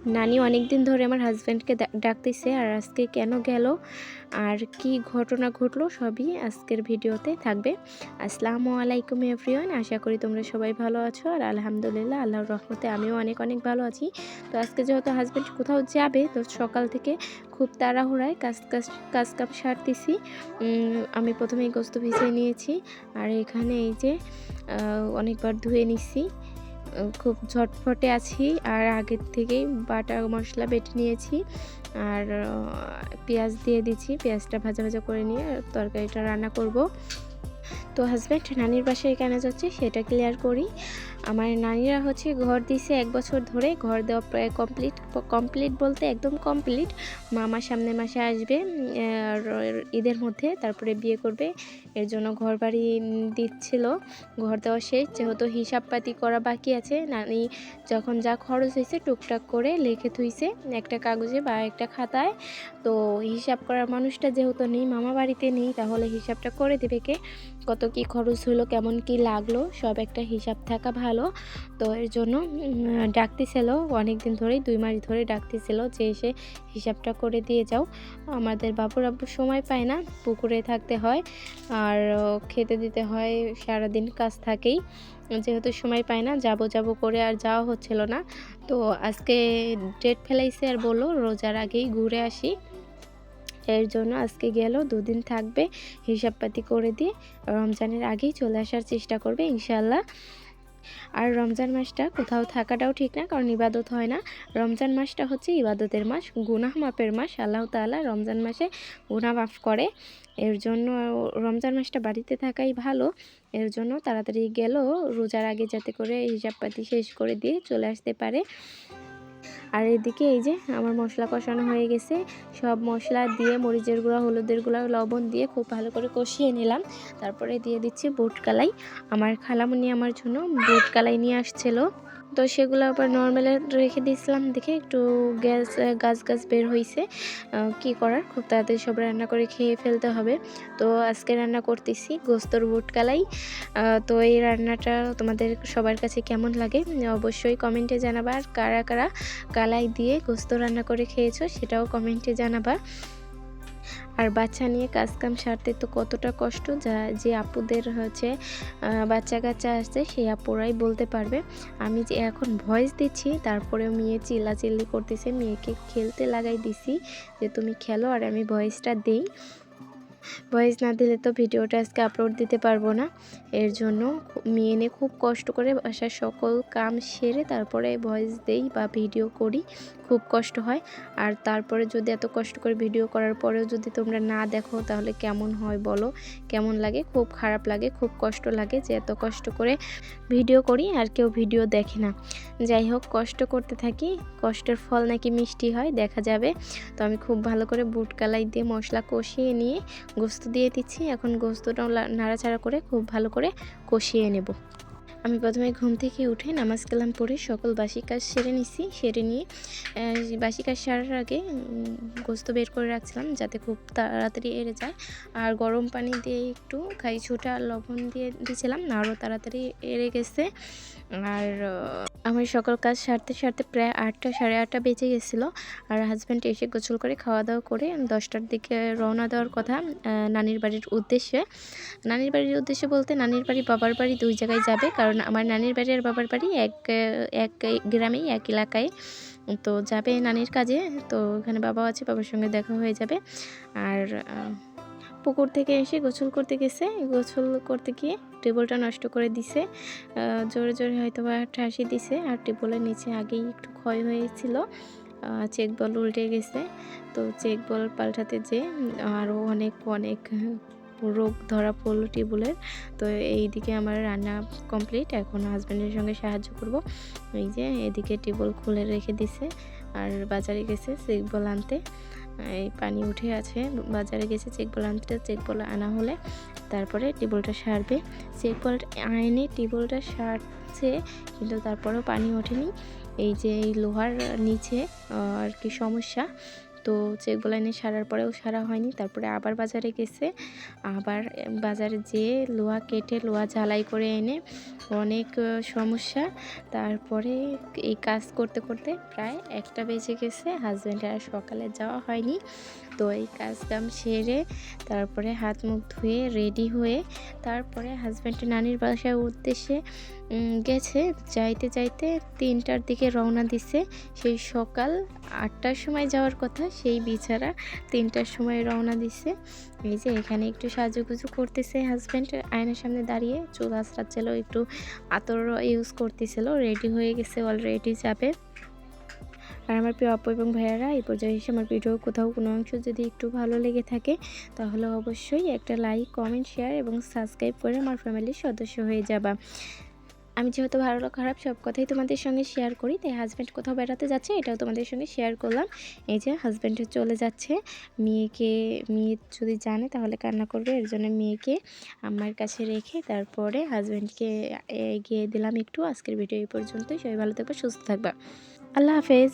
নানি অনেক দিন ধরে আমার হাজব্যান্ডকে ডাকতেছে, আর আজকে কেন গেল আর কি ঘটনা ঘটলো সবই আজকের ভিডিওতে থাকবে। আসসালামু আলাইকুম এভরিওয়ান, আশা করি তোমরা সবাই ভালো আছো। আর আলহামদুলিল্লাহ, আল্লাহর রহমতে আমিও অনেক অনেক ভালো আছি। তো আজকে যেহেতু হাজব্যান্ড কোথাও যাবে, তো সকাল থেকে খুব তাড়াহুড়ায় কাজ কাম সারতেছি। আমি প্রথমেই গোস্ত ভিজিয়ে নিয়েছি, আর এখানে এই যে অনেকবার ধুয়ে নিচ্ছি। খুব ঝটফটে আছি, আর আগের থেকেই বাটা মশলা বেটে নিয়েছি, আর পেঁয়াজ দিয়ে দিচ্ছি। পেঁয়াজটা ভাজা ভাজা করে নিয়ে তরকারিটা রান্না করব। তো হাজব্যান্ড নানির বাসায় কেন যাচ্ছে সেটা ক্লিয়ার করি। আমার নানিরা হচ্ছে ঘর দিছে 1 বছর ধরে, ঘর দেওয়া প্রায় কমপ্লিট বলতে একদম কমপ্লিট। মামা সামনের মাসে আসবে ঈদের মধ্যে, তারপরে বিয়ে করবে। এর জন্য ঘর বাড়ি দিচ্ছিল, ঘর দেওয়া শেষ। যেহেতু হিসাব পাতি করা বাকি আছে, নানি যখন যা খরচ হয়েছে টুকটাক করে লিখে থুইছে একটা কাগজে বা একটা খাতায়। তো হিসাব করার মানুষটা যেহেতু নেই, মামা বাড়িতে নেই, তাহলে হিসাবটা করে দেবে কে, কত কি খরচ হলো, কেমন কি লাগলো, সব একটা হিসাব থাকা ভালো। তো এর জন্য ডাকতেছিল অনেক দিন ধরেই, 2 মাস ধরে ডাকতেছিল যে এসে হিসাবটা করে দিয়ে যাও। আমাদের বাবুর আব্বু সময় পায় না, পুকুরে থাকতে হয় আর খেতে দিতে হয়, সারাদিন কাজ থাকেই। যেহেতু সময় পায় না, যাব করে আর যাওয়া হচ্ছিল না। তো আজকে ডেট ফেলাইছে আর বললো রোজার আগেই ঘুরে আসি। এর জন্য আজকে গেল, 2 দিন থাকবে, হিসাবপাতি করে দিয়ে রমজানের আগেই চলে আসার চেষ্টা করবে ইনশাল্লাহ। আর রমজান মাসটা কোথাও থাকাটাও ঠিক না, কারণ ইবাদত হয় না। রমজান মাসটা হচ্ছে ইবাদতের মাস, গুনাহ মাপের মাস। আল্লাহ তাআলা রমজান মাসে গুনাহ মাফ করে। এর জন্য রমজান মাসটা বাড়িতে থাকাই ভালো। এর জন্য তাড়াতাড়ি গেল রোজার আগে, যাতে করে হিসাবপাতি শেষ করে দিয়ে চলে আসতে পারে। আর এদিকে এই যে আমার মশলা কষানো হয়ে গেছে, সব মশলা দিয়ে মরিচের গুঁড়া, হলুদের গুঁড়া, লবণ দিয়ে খুব ভালো করে কষিয়ে নিলাম। তারপরে দিয়ে দিচ্ছি বুট কালাই। আমার খালামণি আমার জন্য বুট কালাই নিয়ে আসছিল, তো সেগুলো আবার নর্মালে রেখে দিয়েছিলাম, দেখে একটু গাছ বের হয়েছে। কি করার, খুব তাড়াতাড়ি সব রান্না করে খেয়ে ফেলতে হবে। তো আজকে রান্না করতেছি গোস্তর বুট কালাই। তো এই রান্নাটা তোমাদের সবার কাছে কেমন লাগে অবশ্যই কমেন্টে জানাবা। আর কারা কারা কালাই দিয়ে গোস্ত রান্না করে খেয়েছো সেটাও কমেন্টে জানাবা। আর বাচ্চা নিয়ে কাজকাম সারতে তো কতটা কষ্ট, যে আপুদের হচ্ছে বাচ্চা কাচ্চা আসছে সেই আপুরাই বলতে পারবে। আমি যে এখন ভয়েস দিচ্ছি, তারপরেও মেয়ে চিল্লাচিল্লি করতেছে, মেয়েকে খেলতে লাগাই দিছি যে তুমি খেলো আর আমি ভয়েসটা দেই। ভয়েস না দিলে তো ভিডিওটা আজকে আপলোড দিতে পারবো না। এর জন্য মেয়ে নিয়ে খুব কষ্ট করে বাসার সকল কাম সেরে তারপরে ভয়েস দেই বা ভিডিও করি, খুব কষ্ট হয়। আর তারপরে যদি এত কষ্ট করে ভিডিও করার পরেও যদি তোমরা না দেখো তাহলে কেমন হয় বলো, কেমন লাগে? খুব খারাপ লাগে, খুব কষ্ট লাগে যে এত কষ্ট করে ভিডিও করি আর কেউ ভিডিও দেখে না। যাই হোক, কষ্ট করতে থাকি, কষ্টের ফল নাকি মিষ্টি হয়, দেখা যাবে। তো আমি খুব ভালো করে বুট কালাই দিয়ে মশলা কষিয়ে নিয়ে গোস্ত দিয়ে দিচ্ছি। এখন গোস্তটাও নাড়াচাড়া করে খুব ভালো করে কষিয়ে নেব। আমি প্রথমে ঘুম থেকে উঠে নামাজ কালাম পড়ে সকল বাসি কাজ সেরে নিছি। সেরে নিয়ে বাসি কাজ সারার আগে গোস্ত বের করে রাখছিলাম যাতে খুব তাড়াতাড়ি এড়ে যায়। আর গরম পানি দিয়ে একটু খাই ছোটা লবণ দিয়ে দিয়েছিলাম, আরও তাড়াতাড়ি এড়ে গেছে। আর আমার সকল কাজ সারতে প্রায় 8টা সাড়ে 8টা বেজে গেছিলো। আর হাজব্যান্ড এসে গোসল করে খাওয়া দাওয়া করে 10টার দিকে রওনা দেওয়ার কথা নানির বাড়ির উদ্দেশ্যে। নানির বাড়ির উদ্দেশ্যে বলতে নানির বাড়ি বাবার বাড়ি 2 জায়গায় যাবে, কারণ আমার নানির বাড়ি আর বাবার বাড়ি এক গ্রামেই, এক এলাকায়। তো যাবে নানির কাজে, তো এখানে বাবাও আছে, বাবার সঙ্গে দেখা হয়ে যাবে। আর পুকুর থেকে এসে গোসল করতে গেছে, গোসল করতে গিয়ে টেবলটা নষ্ট করে দিছে, জোরে জোরে হয়তো বা ঠাসি দিছে। আর টেবলের নিচে আগেই একটু ক্ষয় হয়েছিল, চেক বল উল্টে গেছে। তো চেক বল পাল্টাতে যে আরও অনেক রোগ ধরা পড়লো টেবলের। তো এইদিকে আমার রান্না কমপ্লিট, এখন হাজব্যান্ডের সঙ্গে সাহায্য করব। এই যে এদিকে টেবল খুলে রেখে দিছে, আর বাজারে গেছে চেক বল আনতে। এই পানি উঠে আছে, বাজারে গেছে চেক বল আনতে। চেক বল আনা হলে তারপরে টেবলটা সারবে। চেক বল আইনে টেবলটা সারছে, কিন্তু তারপরেও পানি ওঠেনি। এই যে এই লোহার নিচে আর কি সমস্যা, তো চেকগুলো এনে সারার পরেও সারা হয়নি। তারপরে আবার বাজারে গেছে, আবার বাজারে যেয়ে লোহা কেটে লোহা ঝালাই করে এনে অনেক সমস্যা। তারপরে এই কাজ করতে করতে প্রায় 1টা বেজে গেছে। হাজব্যান্ডের আর সকালে যাওয়া হয়নি। তো এই কাজ কাম সেরে তারপরে হাত মুখ ধুয়ে রেডি হয়ে তারপরে হাজব্যান্ডের নানির বাসার উদ্দেশ্যে গেছে। যাইতে যাইতে 3টার দিকে রওনা দিছে। সেই সকাল 8টার সময় যাওয়ার কথা, সেই বিছানা 3টার সময় রওনা দিছে। এই যে এখানে একটু সাজুগুজু করতেছে হাজব্যান্ড, আয়নার সামনে দাঁড়িয়ে চুল আঁচড়াচ্ছিল, একটু আতর ইউজ করতেছিল। রেডি হয়ে গেছে, অলরেডি যাবে। আর আমার প্রিয় আপু এবং ভাইয়ারা, এই পর্যায়ে এসে আমার ভিডিও কোথাও কোনো অংশ যদি একটু ভালো লেগে থাকে তাহলে অবশ্যই একটা লাইক, কমেন্ট, শেয়ার এবং সাবস্ক্রাইব করে আমার ফ্যামিলির সদস্য হয়ে যাবা। আমি যেহেতু ভালো খারাপ সব কথাই তোমাদের সঙ্গে শেয়ার করি, তাই হাজব্যান্ড কোথাও বেড়াতে যাচ্ছে এটাও তোমাদের সঙ্গে শেয়ার করলাম। এই যে হাজব্যান্ড চলে যাচ্ছে, মেয়ে যদি জানে তাহলে কান্না করবে, এর জন্য মেয়েকে আমার কাছে রেখে তারপরে হাজব্যান্ডকে এগিয়ে দিলাম একটু। আজকের ভিডিও এই পর্যন্তই। সবাই ভালো থাকবে, সুস্থ থাকবা। আল্লাহ হাফেজ।